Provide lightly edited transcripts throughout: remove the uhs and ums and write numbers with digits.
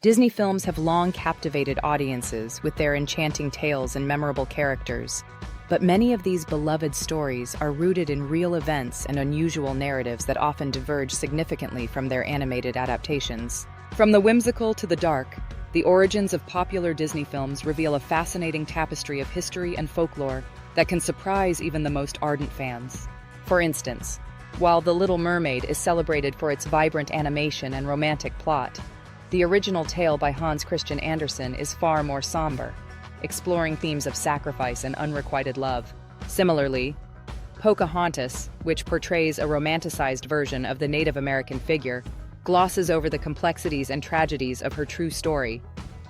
Disney films have long captivated audiences with their enchanting tales and memorable characters, but many of these beloved stories are rooted in real events and unusual narratives that often diverge significantly from their animated adaptations. From the whimsical to the dark, the origins of popular Disney films reveal a fascinating tapestry of history and folklore that can surprise even the most ardent fans. For instance, while The Little Mermaid is celebrated for its vibrant animation and romantic plot, the original tale by Hans Christian Andersen is far more somber, exploring themes of sacrifice and unrequited love. Similarly, Pocahontas, which portrays a romanticized version of the Native American figure, glosses over the complexities and tragedies of her true story,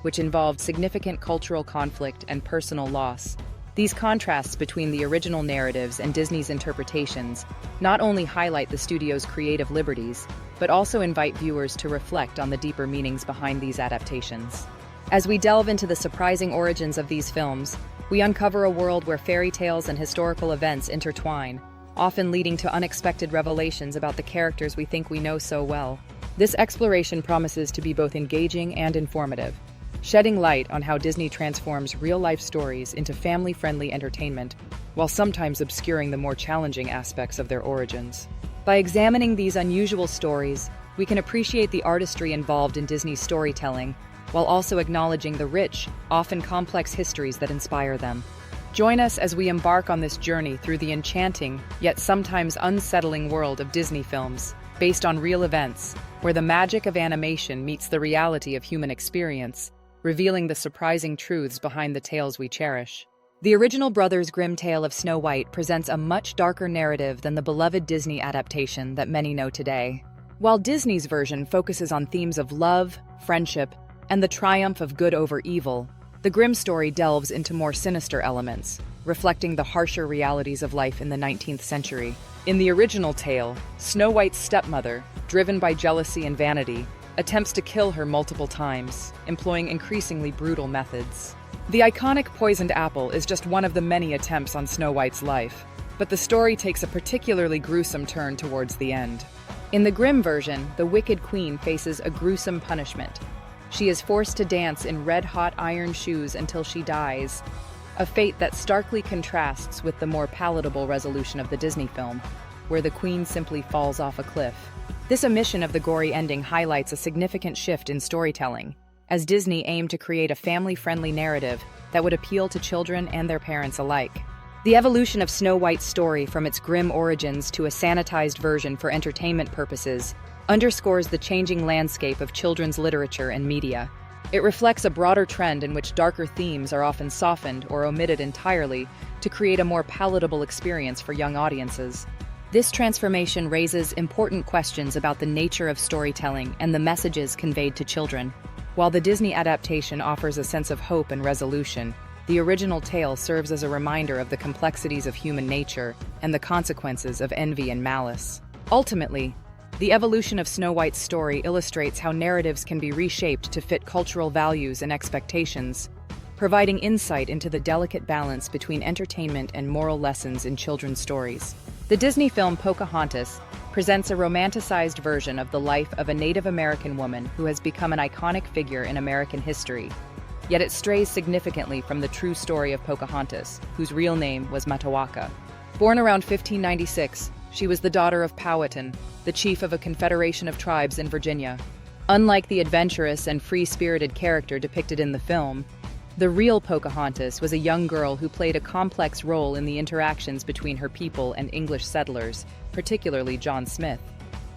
which involved significant cultural conflict and personal loss. These contrasts between the original narratives and Disney's interpretations not only highlight the studio's creative liberties, but also invite viewers to reflect on the deeper meanings behind these adaptations. As we delve into the surprising origins of these films, we uncover a world where fairy tales and historical events intertwine, often leading to unexpected revelations about the characters we think we know so well. This exploration promises to be both engaging and informative, shedding light on how Disney transforms real-life stories into family-friendly entertainment, while sometimes obscuring the more challenging aspects of their origins. By examining these unusual stories, we can appreciate the artistry involved in Disney's storytelling, while also acknowledging the rich, often complex histories that inspire them. Join us as we embark on this journey through the enchanting, yet sometimes unsettling world of Disney films, based on real events, where the magic of animation meets the reality of human experience, revealing the surprising truths behind the tales we cherish. The original Brothers Grimm tale of Snow White presents a much darker narrative than the beloved Disney adaptation that many know today. While Disney's version focuses on themes of love, friendship, and the triumph of good over evil, the Grimm story delves into more sinister elements, reflecting the harsher realities of life in the 19th century. In the original tale, Snow White's stepmother, driven by jealousy and vanity, attempts to kill her multiple times, employing increasingly brutal methods. The iconic poisoned apple is just one of the many attempts on Snow White's life, but the story takes a particularly gruesome turn towards the end. In the Grimm version, the wicked queen faces a gruesome punishment. She is forced to dance in red-hot iron shoes until she dies, a fate that starkly contrasts with the more palatable resolution of the Disney film, where the queen simply falls off a cliff. This omission of the gory ending highlights a significant shift in storytelling, as Disney aimed to create a family-friendly narrative that would appeal to children and their parents alike. The evolution of Snow White's story from its grim origins to a sanitized version for entertainment purposes underscores the changing landscape of children's literature and media. It reflects a broader trend in which darker themes are often softened or omitted entirely to create a more palatable experience for young audiences. This transformation raises important questions about the nature of storytelling and the messages conveyed to children. While the Disney adaptation offers a sense of hope and resolution, the original tale serves as a reminder of the complexities of human nature and the consequences of envy and malice. Ultimately, the evolution of Snow White's story illustrates how narratives can be reshaped to fit cultural values and expectations, providing insight into the delicate balance between entertainment and moral lessons in children's stories. The Disney film Pocahontas presents a romanticized version of the life of a Native American woman who has become an iconic figure in American history. Yet it strays significantly from the true story of Pocahontas, whose real name was Mataoaka. Born around 1596, she was the daughter of Powhatan, the chief of a confederation of tribes in Virginia. Unlike the adventurous and free-spirited character depicted in the film, the real Pocahontas was a young girl who played a complex role in the interactions between her people and English settlers, particularly John Smith.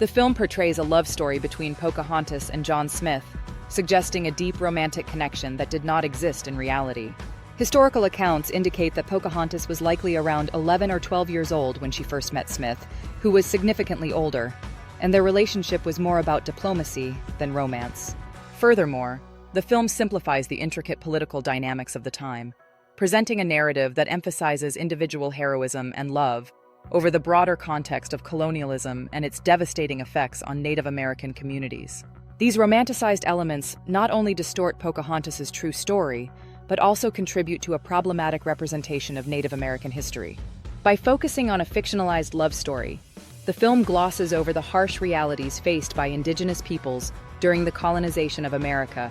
The film portrays a love story between Pocahontas and John Smith, suggesting a deep romantic connection that did not exist in reality. Historical accounts indicate that Pocahontas was likely around 11 or 12 years old when she first met Smith, who was significantly older, and their relationship was more about diplomacy than romance. Furthermore, the film simplifies the intricate political dynamics of the time, presenting a narrative that emphasizes individual heroism and love over the broader context of colonialism and its devastating effects on Native American communities. These romanticized elements not only distort Pocahontas's true story, but also contribute to a problematic representation of Native American history. By focusing on a fictionalized love story, the film glosses over the harsh realities faced by indigenous peoples during the colonization of America,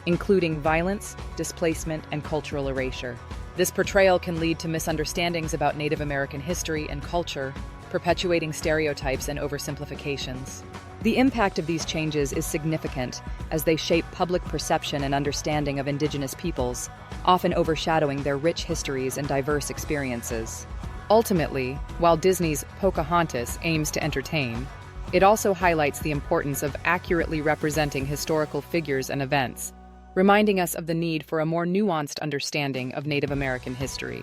including violence, displacement, and cultural erasure. This portrayal can lead to misunderstandings about Native American history and culture, perpetuating stereotypes and oversimplifications. The impact of these changes is significant as they shape public perception and understanding of Indigenous peoples, often overshadowing their rich histories and diverse experiences. Ultimately, while Disney's Pocahontas aims to entertain, it also highlights the importance of accurately representing historical figures and events, reminding us of the need for a more nuanced understanding of Native American history.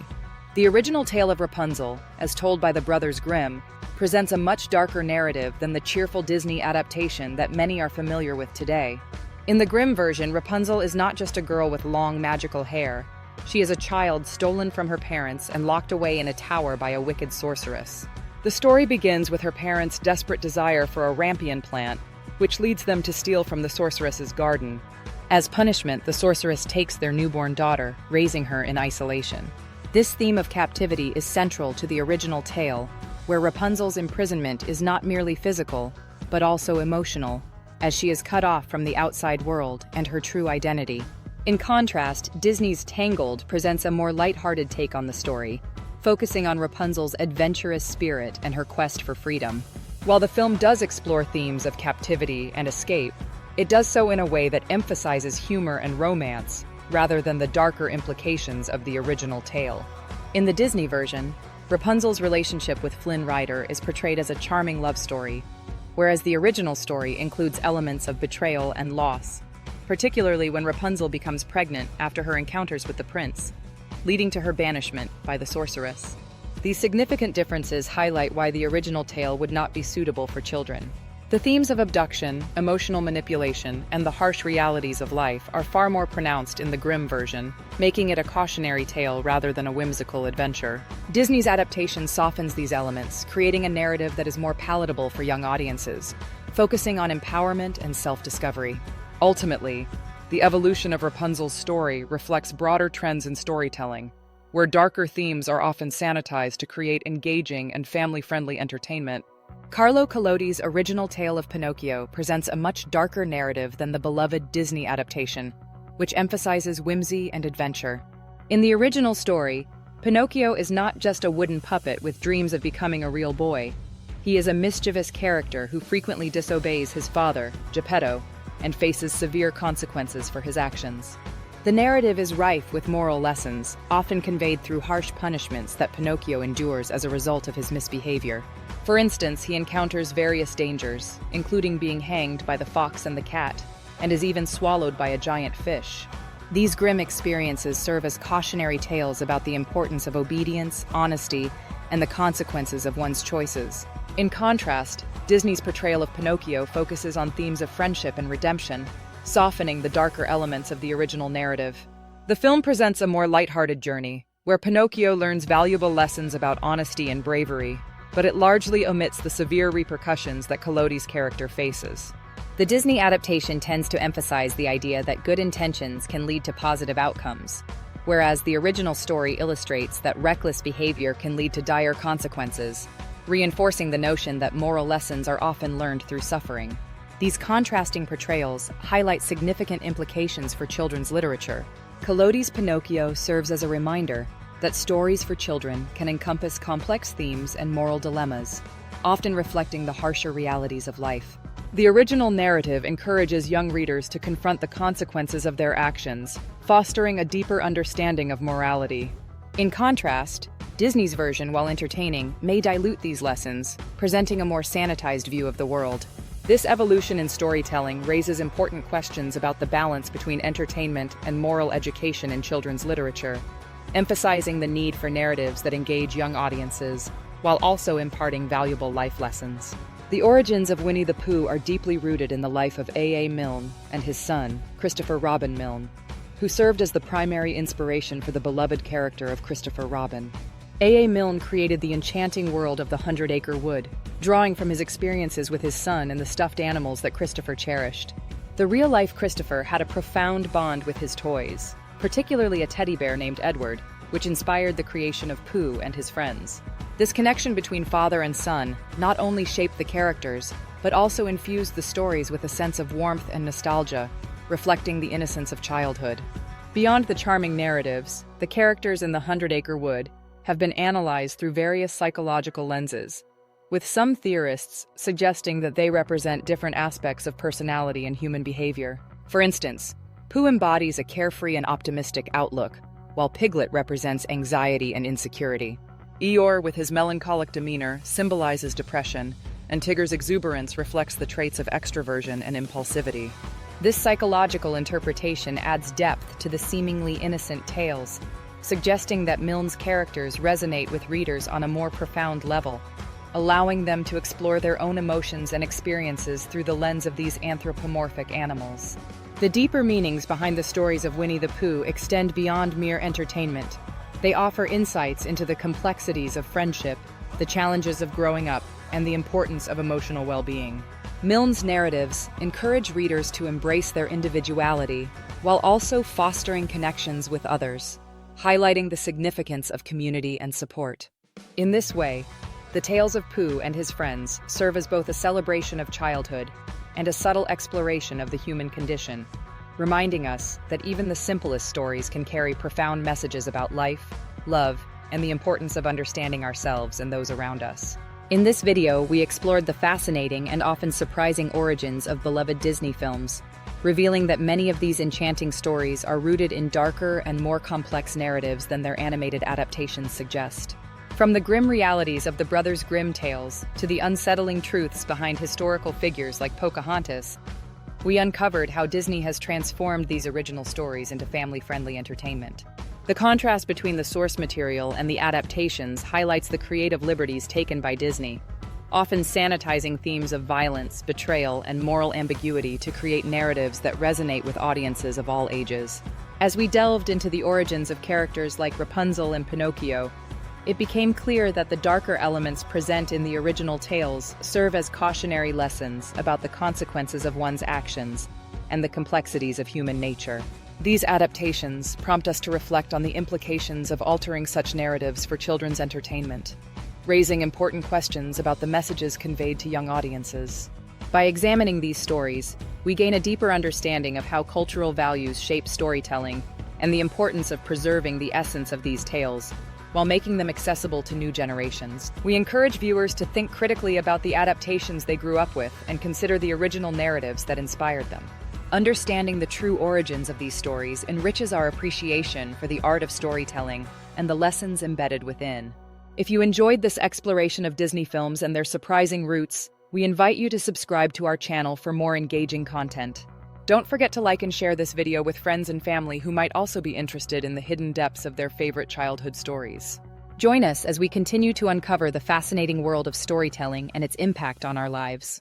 The original tale of Rapunzel, as told by the Brothers Grimm, presents a much darker narrative than the cheerful Disney adaptation that many are familiar with today. In the Grimm version, Rapunzel is not just a girl with long magical hair. She is a child stolen from her parents and locked away in a tower by a wicked sorceress. The story begins with her parents' desperate desire for a rampion plant, which leads them to steal from the sorceress's garden. As punishment, the sorceress takes their newborn daughter, raising her in isolation. This theme of captivity is central to the original tale, where Rapunzel's imprisonment is not merely physical, but also emotional, as she is cut off from the outside world and her true identity. In contrast, Disney's Tangled presents a more lighthearted take on the story, focusing on Rapunzel's adventurous spirit and her quest for freedom. While the film does explore themes of captivity and escape, it does so in a way that emphasizes humor and romance, rather than the darker implications of the original tale. In the Disney version, Rapunzel's relationship with Flynn Rider is portrayed as a charming love story, whereas the original story includes elements of betrayal and loss, particularly when Rapunzel becomes pregnant after her encounters with the prince, leading to her banishment by the sorceress. These significant differences highlight why the original tale would not be suitable for children. The themes of abduction, emotional manipulation, and the harsh realities of life are far more pronounced in the Grimm version, making it a cautionary tale rather than a whimsical adventure. Disney's adaptation softens these elements, creating a narrative that is more palatable for young audiences, focusing on empowerment and self-discovery. Ultimately, the evolution of Rapunzel's story reflects broader trends in storytelling, where darker themes are often sanitized to create engaging and family-friendly entertainment. Carlo Collodi's original tale of Pinocchio presents a much darker narrative than the beloved Disney adaptation, which emphasizes whimsy and adventure. In the original story, Pinocchio is not just a wooden puppet with dreams of becoming a real boy. He is a mischievous character who frequently disobeys his father, Geppetto, and faces severe consequences for his actions. The narrative is rife with moral lessons, often conveyed through harsh punishments that Pinocchio endures as a result of his misbehavior. For instance, he encounters various dangers, including being hanged by the fox and the cat, and is even swallowed by a giant fish. These grim experiences serve as cautionary tales about the importance of obedience, honesty, and the consequences of one's choices. In contrast, Disney's portrayal of Pinocchio focuses on themes of friendship and redemption, softening the darker elements of the original narrative. The film presents a more lighthearted journey, where Pinocchio learns valuable lessons about honesty and bravery, but it largely omits the severe repercussions that Collodi's character faces. The Disney adaptation tends to emphasize the idea that good intentions can lead to positive outcomes, whereas the original story illustrates that reckless behavior can lead to dire consequences, reinforcing the notion that moral lessons are often learned through suffering. These contrasting portrayals highlight significant implications for children's literature. Collodi's Pinocchio serves as a reminder that stories for children can encompass complex themes and moral dilemmas, often reflecting the harsher realities of life. The original narrative encourages young readers to confront the consequences of their actions, fostering a deeper understanding of morality. In contrast, Disney's version, while entertaining, may dilute these lessons, presenting a more sanitized view of the world. This evolution in storytelling raises important questions about the balance between entertainment and moral education in children's literature, emphasizing the need for narratives that engage young audiences, while also imparting valuable life lessons. The origins of Winnie the Pooh are deeply rooted in the life of A. Milne and his son, Christopher Robin Milne, who served as the primary inspiration for the beloved character of Christopher Robin. A. Milne created the enchanting world of the 100-Acre Wood, drawing from his experiences with his son and the stuffed animals that Christopher cherished. The real-life Christopher had a profound bond with his toys, particularly a teddy bear named Edward, which inspired the creation of Pooh and his friends. This connection between father and son not only shaped the characters, but also infused the stories with a sense of warmth and nostalgia, reflecting the innocence of childhood. Beyond the charming narratives, the characters in The 100-Acre Wood have been analyzed through various psychological lenses, with some theorists suggesting that they represent different aspects of personality and human behavior. For instance, Pooh embodies a carefree and optimistic outlook, while Piglet represents anxiety and insecurity. Eeyore, with his melancholic demeanor, symbolizes depression, and Tigger's exuberance reflects the traits of extroversion and impulsivity. This psychological interpretation adds depth to the seemingly innocent tales, suggesting that Milne's characters resonate with readers on a more profound level, allowing them to explore their own emotions and experiences through the lens of these anthropomorphic animals. The deeper meanings behind the stories of Winnie the Pooh extend beyond mere entertainment. They offer insights into the complexities of friendship, the challenges of growing up, and the importance of emotional well-being. Milne's narratives encourage readers to embrace their individuality while also fostering connections with others, highlighting the significance of community and support. In this way, the tales of Pooh and his friends serve as both a celebration of childhood and a subtle exploration of the human condition, reminding us that even the simplest stories can carry profound messages about life, love, and the importance of understanding ourselves and those around us. In this video, we explored the fascinating and often surprising origins of beloved Disney films, revealing that many of these enchanting stories are rooted in darker and more complex narratives than their animated adaptations suggest. From the grim realities of the Brothers Grimm tales to the unsettling truths behind historical figures like Pocahontas, we uncovered how Disney has transformed these original stories into family-friendly entertainment. The contrast between the source material and the adaptations highlights the creative liberties taken by Disney, often sanitizing themes of violence, betrayal, and moral ambiguity to create narratives that resonate with audiences of all ages. As we delved into the origins of characters like Rapunzel and Pinocchio, it became clear that the darker elements present in the original tales serve as cautionary lessons about the consequences of one's actions and the complexities of human nature. These adaptations prompt us to reflect on the implications of altering such narratives for children's entertainment, raising important questions about the messages conveyed to young audiences. By examining these stories, we gain a deeper understanding of how cultural values shape storytelling and the importance of preserving the essence of these tales, while making them accessible to new generations. We encourage viewers to think critically about the adaptations they grew up with and consider the original narratives that inspired them. Understanding the true origins of these stories enriches our appreciation for the art of storytelling and the lessons embedded within. If you enjoyed this exploration of Disney films and their surprising roots, we invite you to subscribe to our channel for more engaging content. Don't forget to like and share this video with friends and family who might also be interested in the hidden depths of their favorite childhood stories. Join us as we continue to uncover the fascinating world of storytelling and its impact on our lives.